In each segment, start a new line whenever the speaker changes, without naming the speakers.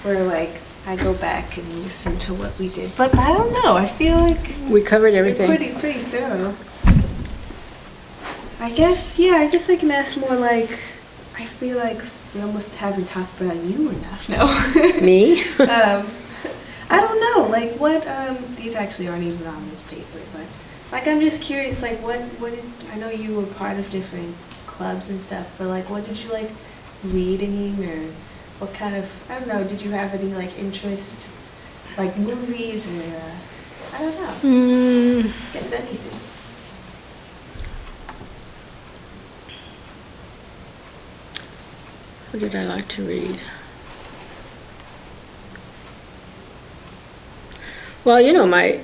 where like I go back and listen to what we did. But I don't know. I feel like
we covered everything.
Pretty thorough. I guess I can ask more like, I feel like we almost haven't talked about you enough. No.
Me?
I don't know. Like what? These actually aren't even on this paper, but like I'm just curious. Like what did, I know you were part of different clubs and stuff, but like what did you like reading, or what kind of, I don't know, did you have any like interest, like movies, or I don't know. I guess anything.
What did I like to read? Well, you know, my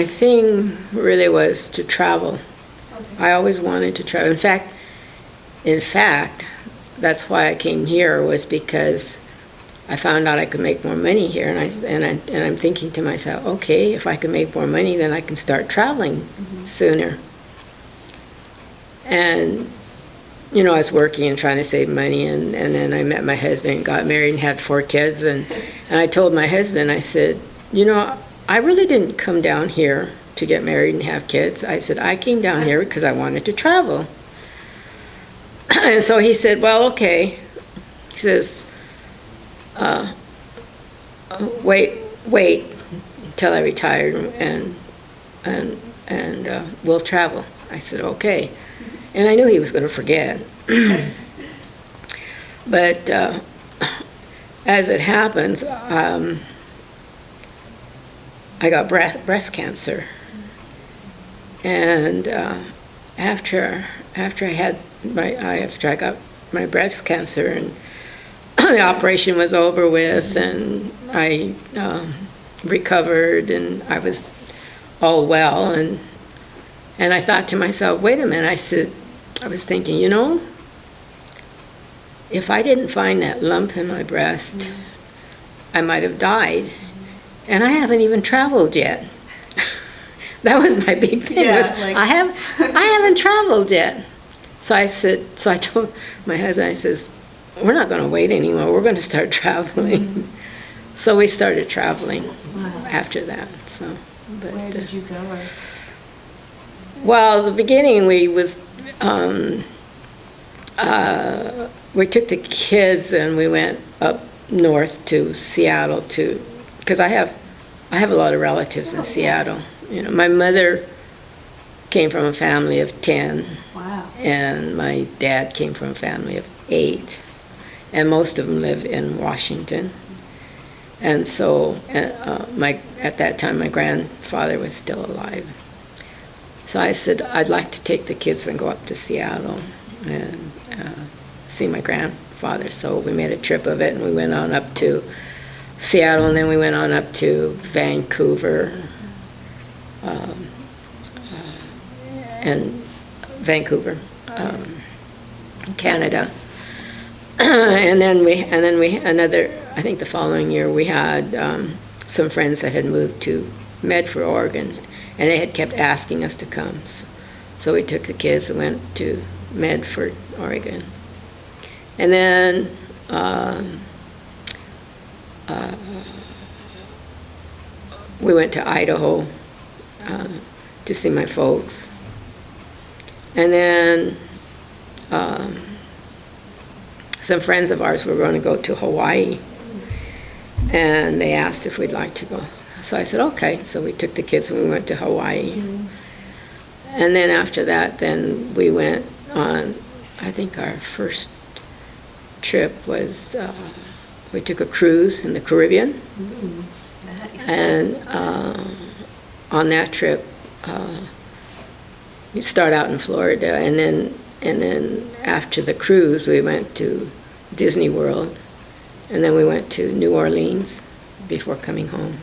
thing really was to travel. Okay. I always wanted to travel. In fact, that's why I came here, was because I found out I could make more money here, and I'm thinking to myself, okay, if I can make more money, then I can start traveling sooner. And you know, I was working and trying to save money, and then I met my husband and got married and had 4 kids, and I told my husband, I said, you know, I really didn't come down here to get married and have kids. I said, I came down here because I wanted to travel. And so he said, well, okay. He says, wait till I retire and we'll travel. I said, okay. And I knew he was going to forget. But as it happens, I got breast cancer. And after I got my breast cancer and the operation was over with, and I recovered, and I was all well, and I thought to myself, wait a minute, I was thinking, you know, if I didn't find that lump in my breast, I might have died. And I haven't even traveled yet. That was my big thing.
Yeah, like
I haven't traveled yet. So I told my husband, I says, we're not going to wait anymore. We're going to start traveling. So we started traveling after that. So,
where did you go?
Well, the beginning we took the kids and we went up north to Seattle because I have a lot of relatives in Seattle. You know, my mother came from a family of 10. Wow. And my dad came from a family of 8. And most of them live in Washington. And so at that time my grandfather was still alive. So I said, I'd like to take the kids and go up to Seattle and see my grandfather. So we made a trip of it, and we went on up to Seattle, and then we went on up to Vancouver, Canada. And then we I think the following year we had some friends that had moved to Medford, Oregon. And they had kept asking us to come. So we took the kids and went to Medford, Oregon. And then we went to Idaho to see my folks. And then some friends of ours were going to go to Hawaii. And they asked if we'd like to go. So I said, okay. So we took the kids and we went to Hawaii. And then after that, then we went on, I think our first trip was, we took a cruise in the Caribbean. Nice. And on that trip, we start out in Florida, and then after the cruise, we went to Disney World, and then we went to New Orleans before coming home.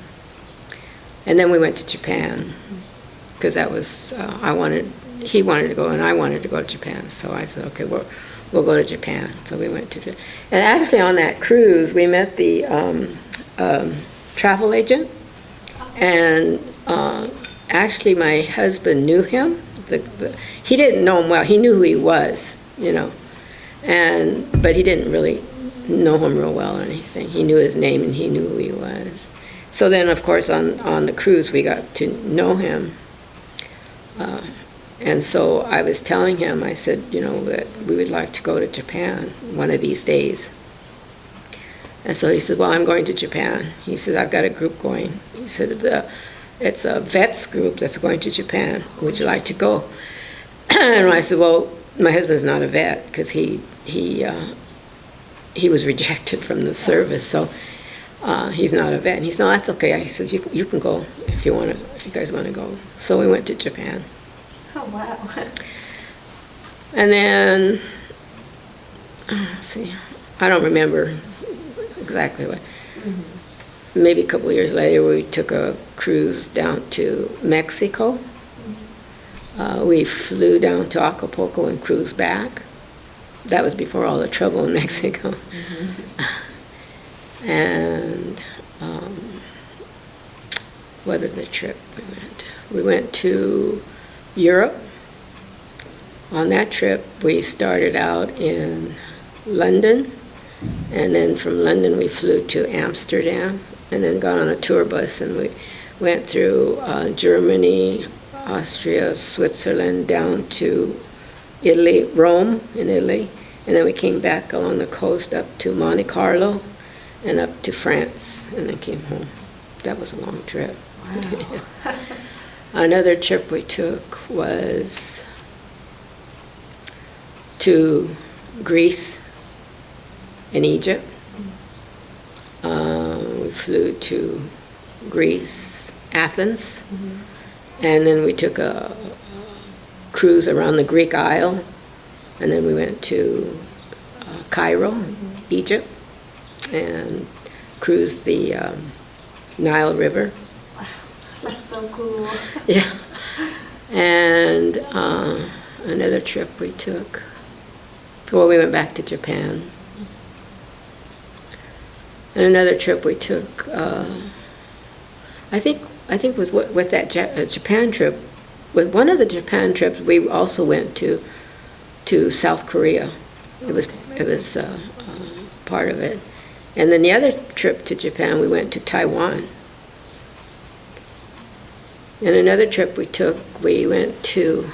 And then we went to Japan, because that was, he wanted to go and I wanted to go to Japan. So I said, okay, we'll go to Japan. So we went to Japan. And actually on that cruise, we met the travel agent. And actually my husband knew him. He didn't know him well. He knew who he was, you know. But he didn't really know him real well or anything. He knew his name and he knew who he was. So then, of course, on the cruise, we got to know him. And so I was telling him, I said, that we would like to go to Japan one of these days. And so he said, well, I'm going to Japan. He said, I've got a group going. He said, it's a vets group that's going to Japan. Would you like to go? And I said, well, my husband's not a vet because he was rejected from the service, so he's not a vet. And he said, no, that's okay. He said, you can go if you guys want to go. So we went to Japan.
Oh, wow.
And then, let's see, I don't remember exactly what. Mm-hmm. Maybe a couple of years later, we took a cruise down to Mexico. Mm-hmm. We flew down to Acapulco and cruised back. That was before all the trouble in Mexico. Mm-hmm. And what other trip we went? We went to Europe. On that trip, we started out in London, and then from London we flew to Amsterdam, and then got on a tour bus, and we went through Germany, Austria, Switzerland, down to Italy, Rome in Italy, and then we came back along the coast up to Monte Carlo and up to France, and then came home. That was a long trip.
Wow.
Another trip we took was to Greece and Egypt. We flew to Greece, Athens, and then we took a cruise around the Greek Isle, and then we went to Cairo, Egypt, and cruised the Nile River.
Wow, that's so cool.
Yeah. And another trip we took, well, we went back to Japan. And another trip we took, I think with that Japan trip, with one of the Japan trips, we also went to South Korea. It was part of it. And then the other trip to Japan, we went to Taiwan. And another trip we took, we went to,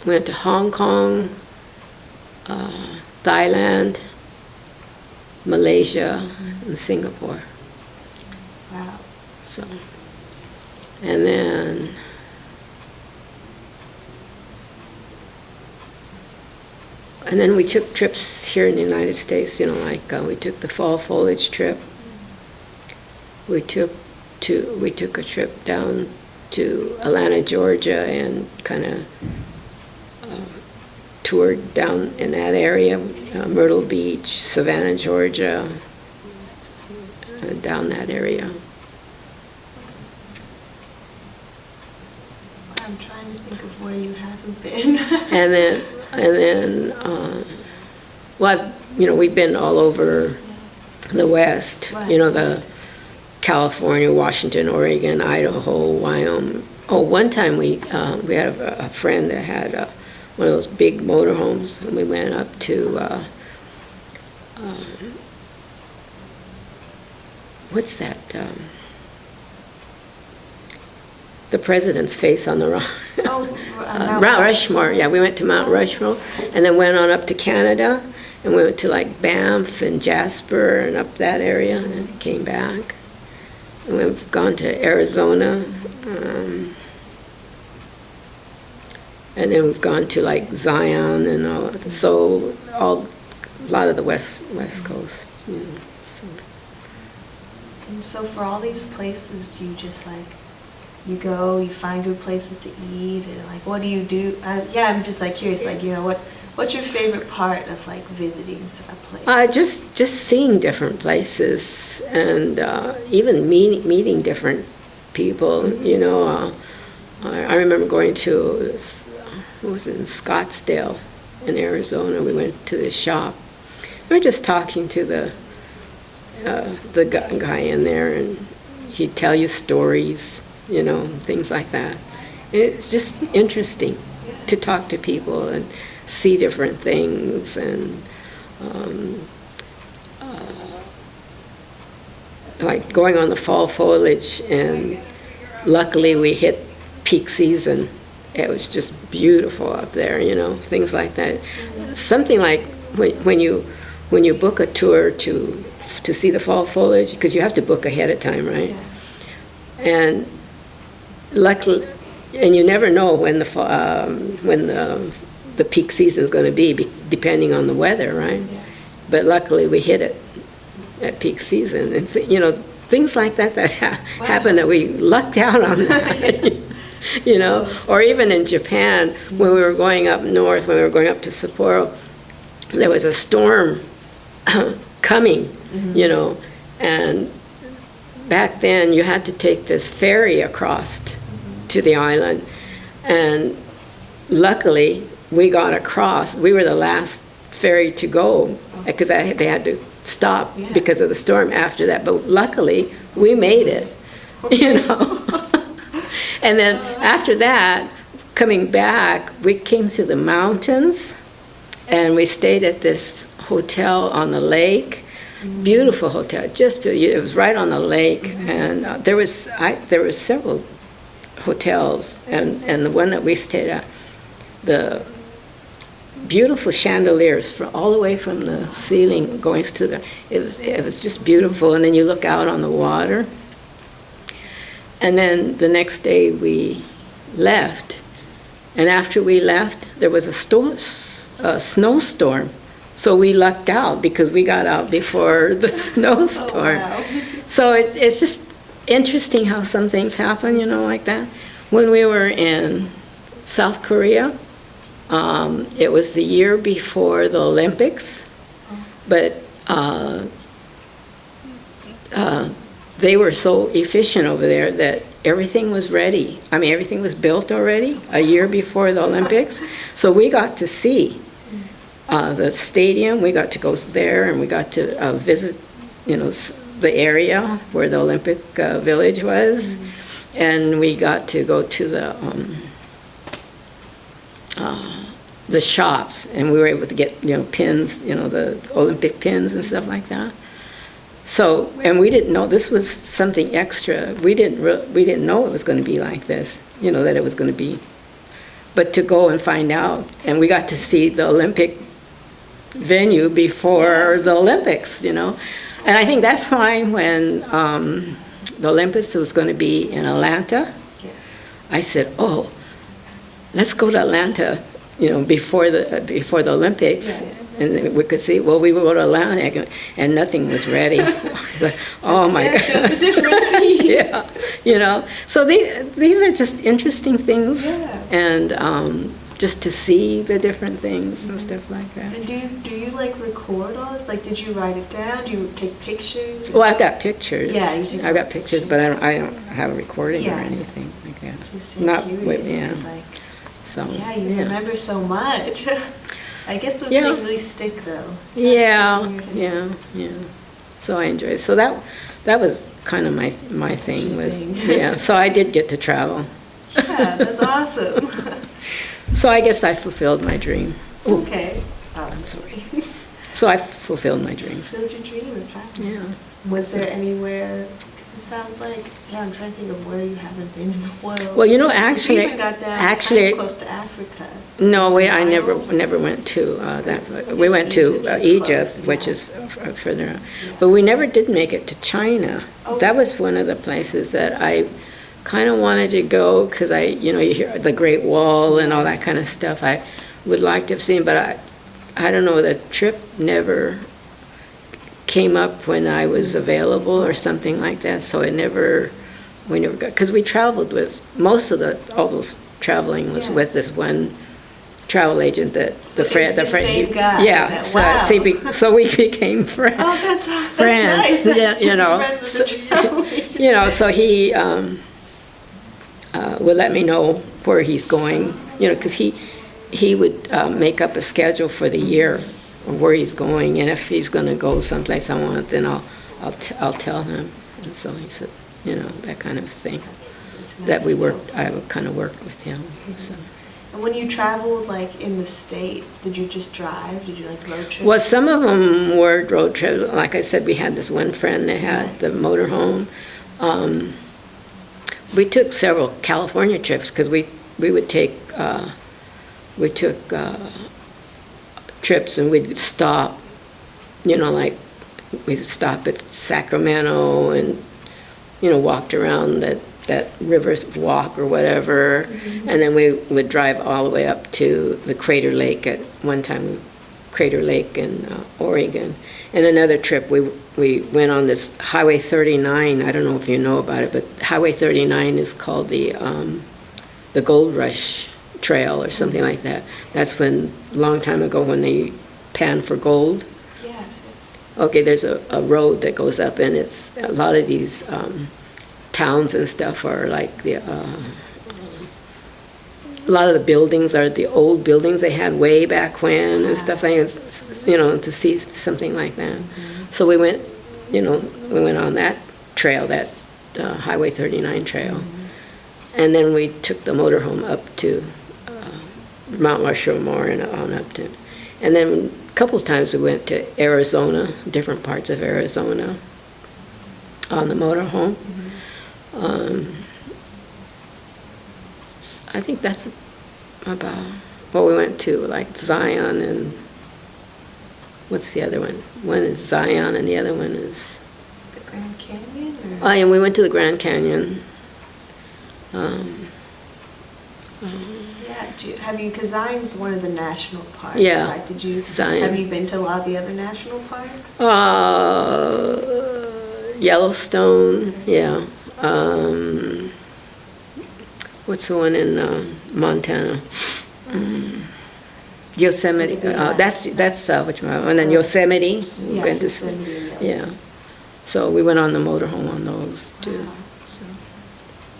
we went to Hong Kong, Thailand, Malaysia, and Singapore.
Wow.
So, and then we took trips here in the United States, like we took the fall foliage trip. We took a trip down to Atlanta, Georgia, and kind of toured down in that area, Myrtle Beach, Savannah, Georgia, down that area.
I'm trying to think of where you haven't been.
and then, well, we've been all over the West.
Right.
The California, Washington, Oregon, Idaho, Wyoming. Oh, one time we had a friend that had one of those big motorhomes, and we went up to what's that? The president's face on the rock. Mount Rushmore. Yeah, we went to Mount Rushmore, and then went on up to Canada, and we went to like Banff and Jasper and up that area, and came back. And we've gone to Arizona, and then we've gone to like Zion and all. So a lot of the West Coast. So.
And so for all these places, do you just you go, you find good places to eat, and what do you do? I'm just curious, what's your favorite part of visiting a place?
Just seeing different places, and even meeting different people. I remember going to what was it, in Scottsdale, in Arizona. We went to this shop. We were just talking to the guy in there, and he'd tell you stories. Things like that. It's just interesting to talk to people and see different things, and like going on the fall foliage, and luckily we hit peak season. It was just beautiful up there, things like that. Something like when you book a tour to see the fall foliage, because you have to book ahead of time, right? And luckily, and you never know when the peak season is going to be, depending on the weather, right? But luckily we hit it at peak season, and things like that happen, that we lucked out on that. Or even in Japan, when we were going up north, when we were going up to Sapporo, there was a storm coming, and back then you had to take this ferry across to the island, and luckily we got across. We were the last ferry to go, because they had to stop because of the storm after that, but luckily we made it. And then after that, coming back, we came through the mountains, and we stayed at this hotel on the lake. Beautiful hotel, just it was right on the lake, and there were several hotels, and the one that we stayed at, the beautiful chandeliers all the way from the ceiling going to it was just beautiful. And then you look out on the water. And then the next day we left, and after we left, there was a snowstorm. So we lucked out because we got out before the snowstorm.
Oh, wow.
So it's just interesting how some things happen, like that. When we were in South Korea, it was the year before the Olympics, but they were so efficient over there that everything was ready. I mean, everything was built already a year before the Olympics. So we got to see the stadium. We got to go there, and we got to visit, the area where the Olympic Village was, and we got to go to the shops, and we were able to get pins, the Olympic pins and stuff like that. So, and we didn't know this was something extra. We didn't know it was going to be like this, that it was going to be. But to go and find out, and we got to see the Olympic venue before the Olympics, And I think that's why when the Olympics was going to be in Atlanta, I said, "Oh, let's go to Atlanta, before the Olympics." And we could see, well, we would go to Atlanta, and nothing was ready. Oh my God.
Shows the difference.
Yeah, So these are just interesting things, and just to see the different things and stuff like that.
And do you like record all this? Like, did you write it down? Do you take pictures?
Well, I've got pictures.
Yeah, you take
I've got pictures, but I don't have a recording or anything like that.
Just
Not
curious,
with, yeah.
'cause, like,
So
you remember so much. I guess those things really stick, though.
Yeah. So I enjoyed it. So that was kind of my thing was, so I did get to travel.
Yeah, that's awesome.
So I guess I fulfilled my dream. Ooh,
Okay.
I'm sorry. So I fulfilled my dream.
Fulfilled your dream of traveling.
Yeah.
Was there anywhere, because it sounds like, I'm trying to think of where you haven't been in the world.
Well,
You
actually,
even got down
actually,
kind of close to Africa.
no, I never went to that. We went to Egypt,
close,
which is further on. But we never did make it to China.
Oh.
That was one of the places that I kind of wanted to go, because you hear the Great Wall and all that kind of stuff. I would like to have seen, but I don't know, the trip never came up when I was available or something like that. So we never got, because we traveled with all those traveling was with this one travel agent that the friend,
same guy.
yeah.
Wow.
So we became friends.
Oh, that's
friends.
nice.
Yeah,
Friends with the travel agent.
So he would let me know where he's going. Because he would make up a schedule for the year of where he's going, and if he's going to go someplace I want, then I'll tell him. And so he said, that kind of thing.
That's
That
nice.
I kind of worked with him. So.
And when you traveled, like, in the States, did you just drive? Did you, like, road trip?
Well, some of them were road trips. Like I said, we had this one friend that had
Right.
the motorhome. We took several California trips because we would take, we took trips and we'd stop, like we'd stop at Sacramento and, walked around that river walk or whatever.
Mm-hmm.
And then we would drive all the way up to the Crater Lake at one time, Crater Lake in Oregon. And another trip, we went on this Highway 39. I don't know if you know about it, but Highway 39 is called the Gold Rush Trail or something like that. That's when, a long time ago, when they panned for gold.
Yes.
Okay, there's a road that goes up, and it's a lot of these towns and stuff are like a lot of the buildings are the old buildings they had way back when and stuff like that, to see something like that.
Mm-hmm.
So we went, we went on that trail, that Highway 39 trail.
Mm-hmm.
And then we took the motorhome up to Mount Rushmore and on up to, and then a couple of times we went to Arizona, different parts of Arizona on the motorhome.
Mm-hmm.
I think that's about, well, we went to like Zion and, what's the other one? One is Zion and the other one is,
The Grand Canyon? Or?
oh, and we went to the Grand Canyon.
Yeah, have you, because Zion's one of the national parks,
Yeah,
right?
Zion.
Have you been to a lot of the other national parks?
Yellowstone, yeah. What's the one in Montana? Yosemite.
Yeah.
That's which one? And then Yosemite. We
Yes,
went to
Yosemite and
yeah.
Yellowstone.
So we went on the motorhome on those too.
Wow.
So,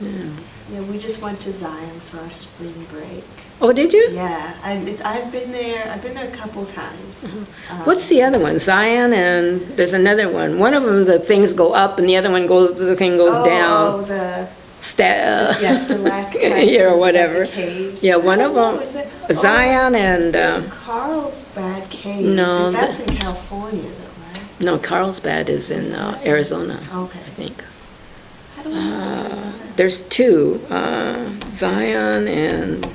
yeah.
Yeah, we just went to Zion for our spring break.
Oh, did you?
Yeah, I've been there. I've been there a couple times.
What's the other one? Zion and there's another one. One of them the things go up and the other one the thing goes down.
Oh, the
Yes,
stalactites
yeah, or
and
whatever.
stuff, the caves.
Yeah, one of them.
Is it?
Zion and
There's Carlsbad Caves.
no,
That's in California, though, right?
no, Carlsbad is in Arizona.
Okay.
I think.
I don't know. Is that-
There's two, Zion and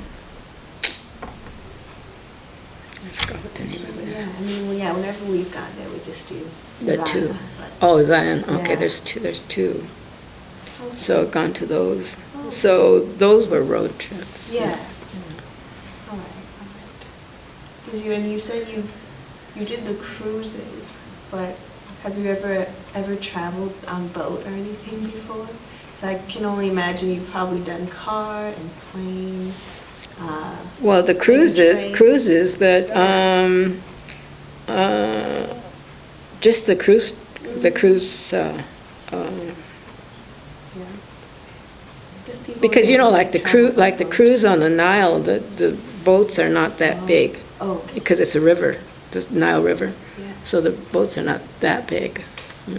I forgot what the name of it.
Yeah, I mean, well, yeah, whenever we've gone there, we just do
The
Zion,
two.
but-
Oh, Zion. Okay,
Yeah.
there's two.
Okay.
So I've gone to those.
Oh.
So those were road trips.
Yeah. All right. And you said you did the cruises, but have you ever traveled on boat or anything before? 'Cause I can only imagine you've probably done car and plane.
Well, the
trains.
cruises, but just the cruise,
Yeah. Guess people
because like
travel by
the
boat.
cruise on the Nile, the boats are not that big
Oh,
because it's a river, the Nile River.
yeah.
So the boats are not that big.
So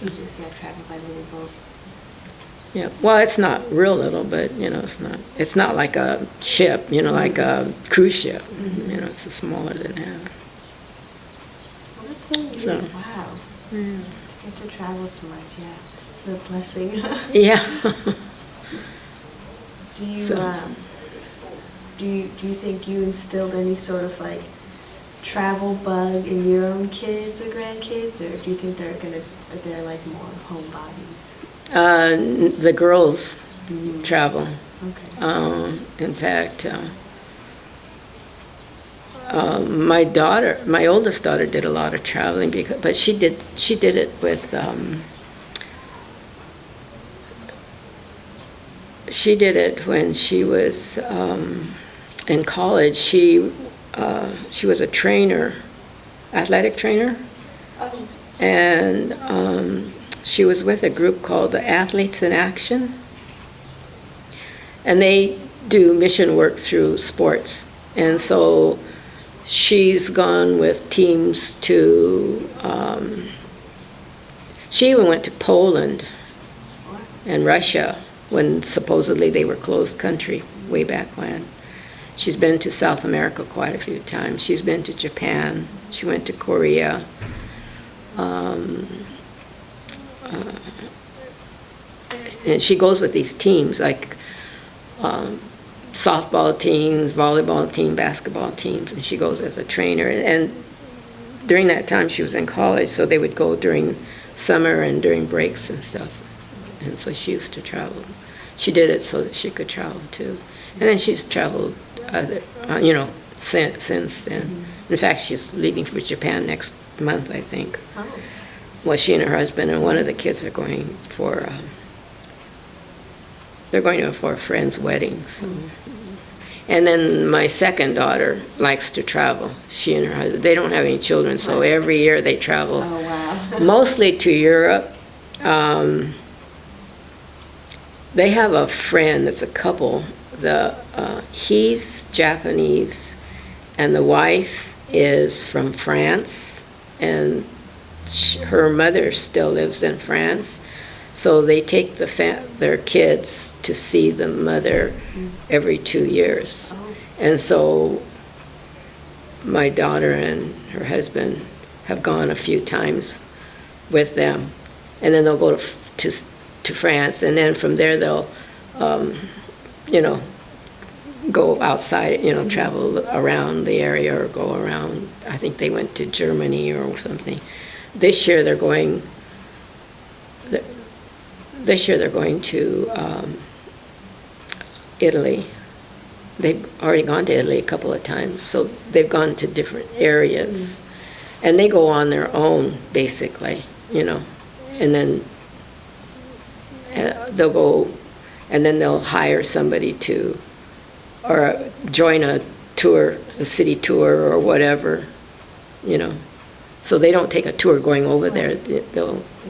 you just travel by little boat.
Yeah, well, it's not real little, but, it's not like a ship, like a cruise ship.
Mhm.
It's smaller than that.
Well, that's so neat.
So-
Wow. To get to travel so much, yeah. It's a blessing.
Yeah.
Do you,
So-
do you think you instilled any sort of like travel bug in your own kids or grandkids, or do you think they're like more homebodies?
The girls
Mm.
travel.
Okay.
In fact, my oldest daughter did a lot of traveling but she did it with, she did it when she was in college. She was a trainer, athletic trainer,
Oh.
and she was with a group called the Athletes in Action, and they do mission work through sports. And so she's gone with teams to, she even went to Poland and Russia when supposedly they were closed country way back when. She's been to South America quite a few times. She's been to Japan. She went to Korea. And she goes with these teams, like softball teams, volleyball team, basketball teams, and she goes as a trainer. And during that time, she was in college, so they would go during summer and during breaks and stuff. And so she used to travel. She did it so that she could travel too. And then she's traveled, since then. In fact, she's leaving for Japan next month, I think.
Oh.
Well, she and her husband and one of the kids are going for. They're going to for a friend's wedding. So. And then my second daughter likes to travel. She and her husband. They don't have any children, so every year they travel.
Oh, wow.
Mostly to Europe. They have a friend that's a couple. He's Japanese, and the wife is from France, and her mother still lives in France. So they take their kids to see the mother every 2 years.
Oh.
And so my daughter and her husband have gone a few times with them. And then they'll go to France, and then from there they'll, go outside, travel around the area or go around. I think they went to Germany or something. This year they're going to Italy. They've already gone to Italy a couple of times, so they've gone to different areas. And they go on their own, basically, and then they'll go, and then they'll hire somebody to, or join a tour, a city tour or whatever, So they don't take a tour going over there.
They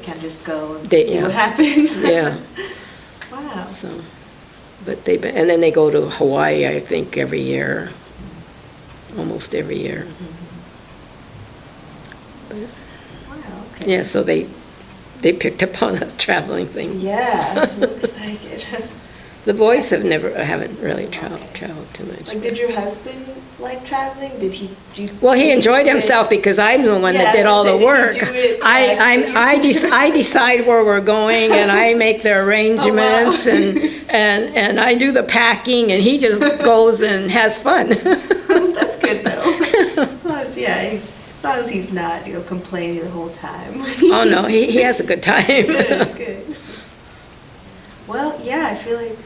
can't just go and
see
what happens.
Yeah.
Wow.
So, and then they go to Hawaii, I think, every year, almost every year.
Wow. Okay.
Yeah, so they picked up on us traveling thing.
Yeah, looks like it.
The boys haven't really traveled too much.
Like, did your husband like traveling?
Well, he enjoyed himself because I'm the one that did all the work. I decide where we're going, and I make the arrangements, and I do the packing, and he just goes and has fun.
That's good though. Plus, as long as he's not, complaining the whole time.
Oh no, he has a good time.
Good. Well, yeah, I feel like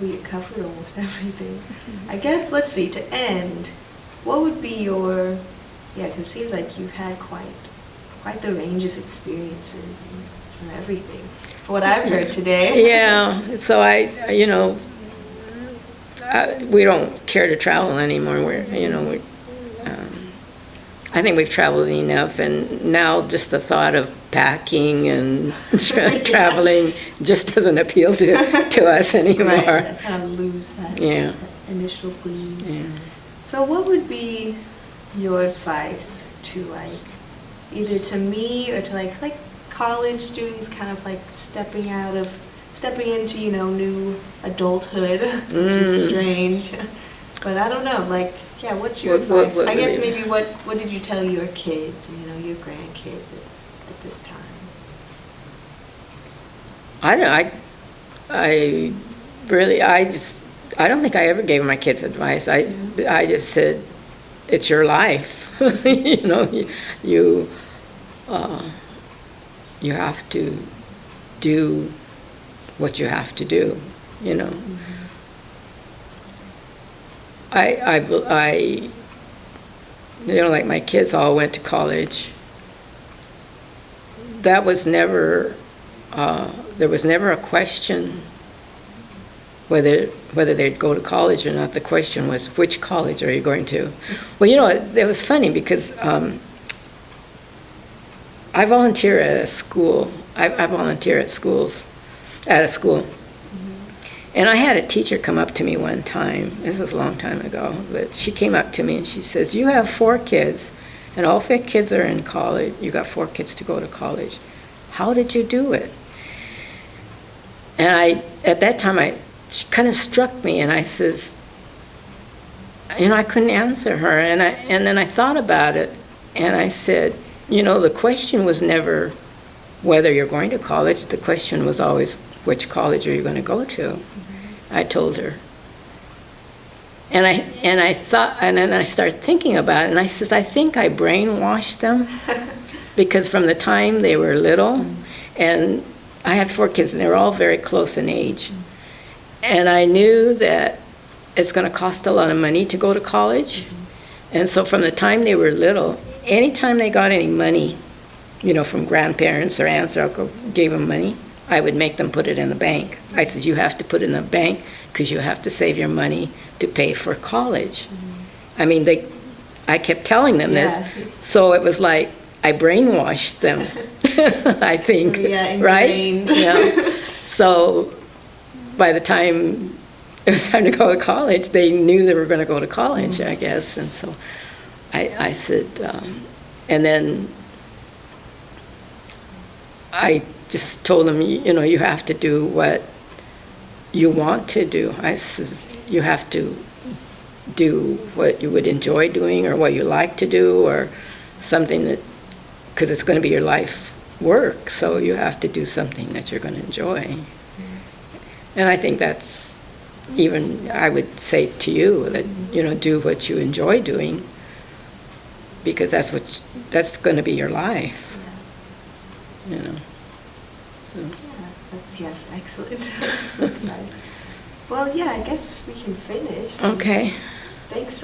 we covered almost everything. I guess, let's see, to end, what would be your, because it seems like you've had quite the range of experiences and everything, for what I've heard today.
Yeah, so we don't care to travel anymore. I think we've traveled enough, and now just the thought of packing and traveling just doesn't appeal to us anymore.
Right, I kind of lose that initial gleam.
Yeah.
So what would be your advice to either to me or to like college students kind of like stepping into, new adulthood, which is strange. But I don't know, what's your advice? I guess maybe what did you tell your kids and, your grandkids at this time?
I don't think I ever gave my kids advice. I just said, it's your life. You have to do what you have to do, like my kids all went to college. That was never, there was never a question whether they'd go to college or not. The question was, which college are you going to? Well, it was funny because I volunteer at a school. I volunteer at a school. And I had a teacher come up to me one time, this was a long time ago, but she came up to me and she says, you have 4 kids, and all 4 kids are in college. You got 4 kids to go to college. How did you do it? And at that time, she kind of struck me, and I says, I couldn't answer her. And then I thought about it, and I said, the question was never whether you're going to college. The question was always, which college are you going to go to? I told her. And I thought, and then I started thinking about it, and I says, I think I brainwashed them, because from the time they were little, and I had 4 kids, and they were all very close in age, and I knew that it's going to cost a lot of money to go to college, and so from the time they were little, anytime they got any money, from grandparents or aunts or uncle gave them money, I would make them put it in the bank. I said, you have to put it in the bank because you have to save your money to pay for college. I mean, I kept telling them this, so it was like I brainwashed them, I think, right? Yeah. So by the time it was time to go to college, they knew they were going to go to college, I guess. And so I said, and then I just told them, you have to do what you want to do. I says, you have to do what you would enjoy doing or what you like to do, or something that, because it's going to be your life work, so you have to do something that you're going to enjoy. And I think that's, even I would say to you that, do what you enjoy doing, because that's going to be your life. So.
Yeah, yes, excellent. Excellent. Well, yeah, I guess we can finish.
Okay.
Thanks so